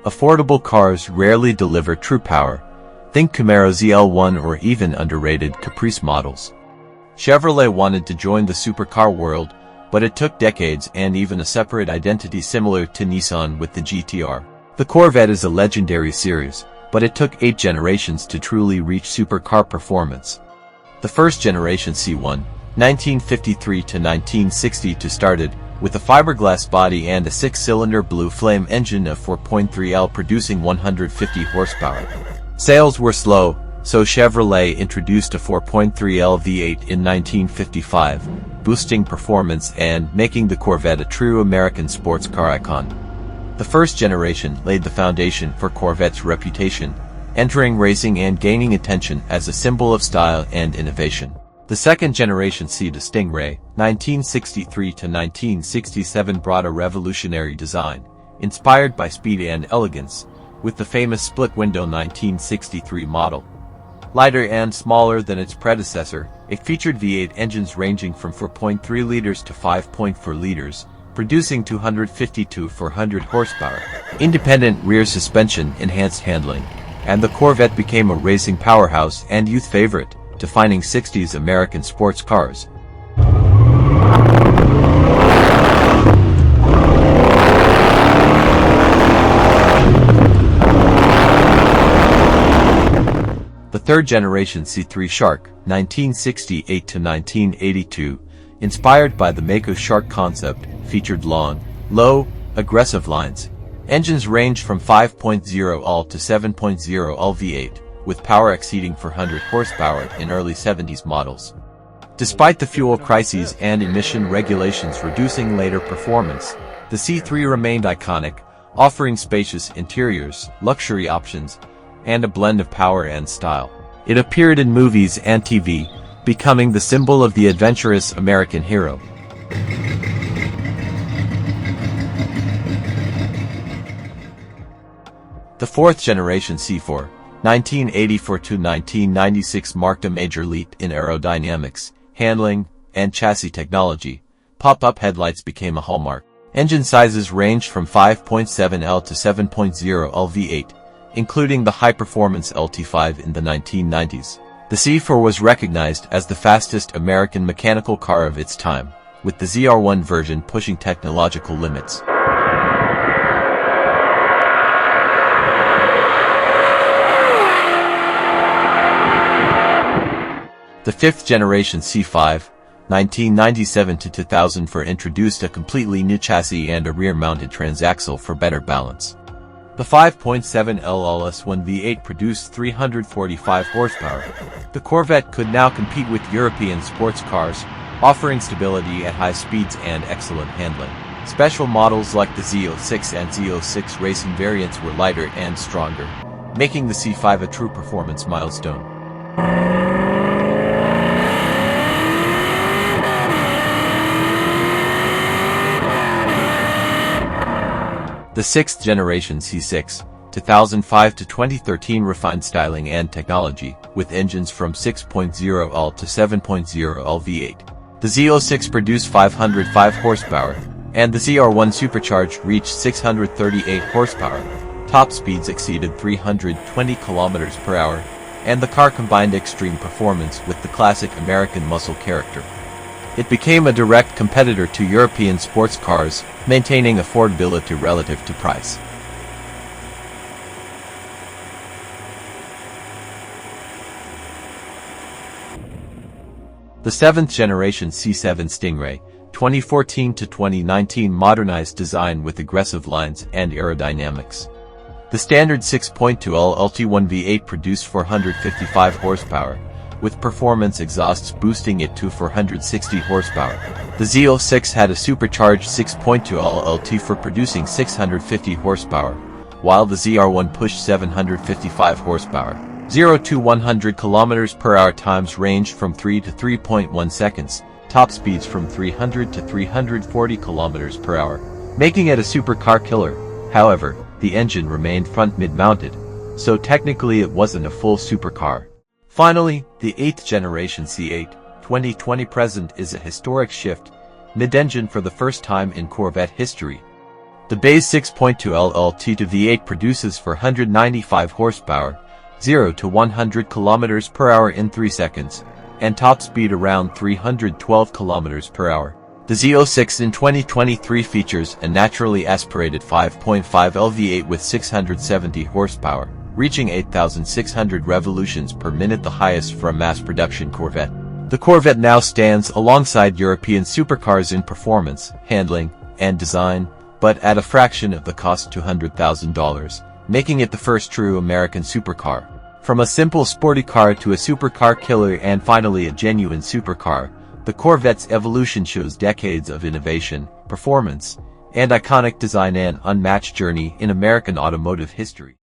affordable cars rarely deliver true power. Think Camaro ZL1 or even underrated Caprice models. Chevrolet wanted to join the supercar world, but it took decades and even a separate identity similar to Nissan with the GTR. The Corvette is a legendary series, but it took 8 generations to truly reach supercar performance. The first generation C1, 1953 to 1960 started with a fiberglass body and a 6-cylinder blue flame engine of 4.3L producing 150 horsepower. Sales were slow, so Chevrolet introduced a 4.3L V8 in 1955, boosting performance and making the Corvette a true American sports car icon. The first generation laid the foundation for Corvette's reputation, entering racing and gaining attention as a symbol of style and innovation. The second generation C, the Stingray, 1963 to 1967 brought a revolutionary design, inspired by speed and elegance, with the famous split-window 1963 model. Lighter and smaller than its predecessor, it featured V8 engines ranging from 4.3 liters to 5.4 liters, producing 250 to 400 horsepower. Independent rear suspension enhanced handling, and the Corvette became a racing powerhouse and youth favorite, defining 60s American sports cars. The third generation C3 Shark, 1968 to 1982, inspired by the Mako Shark concept, featured long, low, aggressive lines. Engines ranged from 5.0L to 7.0L V8, with power exceeding 400 horsepower in early 70s models. Despite the fuel crises and emission regulations reducing later performance, the C3 remained iconic, offering spacious interiors, luxury options, and a blend of power and style. It appeared in movies and TV, becoming the symbol of the adventurous American hero. The fourth generation C4, 1984 to 1996 marked a major leap in aerodynamics, handling, and chassis technology. Pop-up headlights became a hallmark. Engine sizes ranged from 5.7L to 7.0L V8, including the high-performance LT5 in the 1990s. The C4 was recognized as the fastest American mechanical car of its time, with the ZR1 version pushing technological limits. The fifth generation C5, 1997 to 2004 introduced a completely new chassis and a rear-mounted transaxle for better balance. The 5.7L LS1 V8 produced 345 horsepower. The Corvette could now compete with European sports cars, offering stability at high speeds and excellent handling. Special models like the Z06 and Z06 racing variants were lighter and stronger, making the C5 a true performance milestone. The sixth generation C6, 2005 to 2013 refined styling and technology, with engines from 6.0L to 7.0L V8. The Z06 produced 505 horsepower, and the ZR1 supercharged reached 638 horsepower. Top speeds exceeded 320 kilometers per hour, and the car combined extreme performance with the classic American muscle character. It became a direct competitor to European sports cars, maintaining affordability relative to price. The seventh generation C7 Stingray, 2014 to 2019 modernized design with aggressive lines and aerodynamics. The standard 6.2L LT1 V8 produced 455 horsepower, with performance exhausts boosting it to 460 horsepower. The Z06 had a supercharged 6.2L LT for producing 650 horsepower, while the ZR1 pushed 755 horsepower. 0 to 100 km per hour times ranged from 3 to 3.1 seconds, top speeds from 300 to 340 km per hour, making it a supercar killer. However, the engine remained front mid-mounted, so technically it wasn't a full supercar. Finally, the 8th generation C8, 2020 present is a historic shift, mid-engine for the first time in Corvette history. The base 6.2 LLT to V8 produces 495 horsepower, 0 to 100 km per hour in 3 seconds, and top speed around 312 km per hour. The Z06 in 2023 features a naturally aspirated 5.5 LV8 with 670 horsepower, reaching 8,600 revolutions per minute, the highest for a mass-production Corvette. The Corvette now stands alongside European supercars in performance, handling, and design, but at a fraction of the cost, $200,000, making it the first true American supercar. From a simple sporty car to a supercar killer and finally a genuine supercar, the Corvette's evolution shows decades of innovation, performance, and iconic design, an unmatched journey in American automotive history.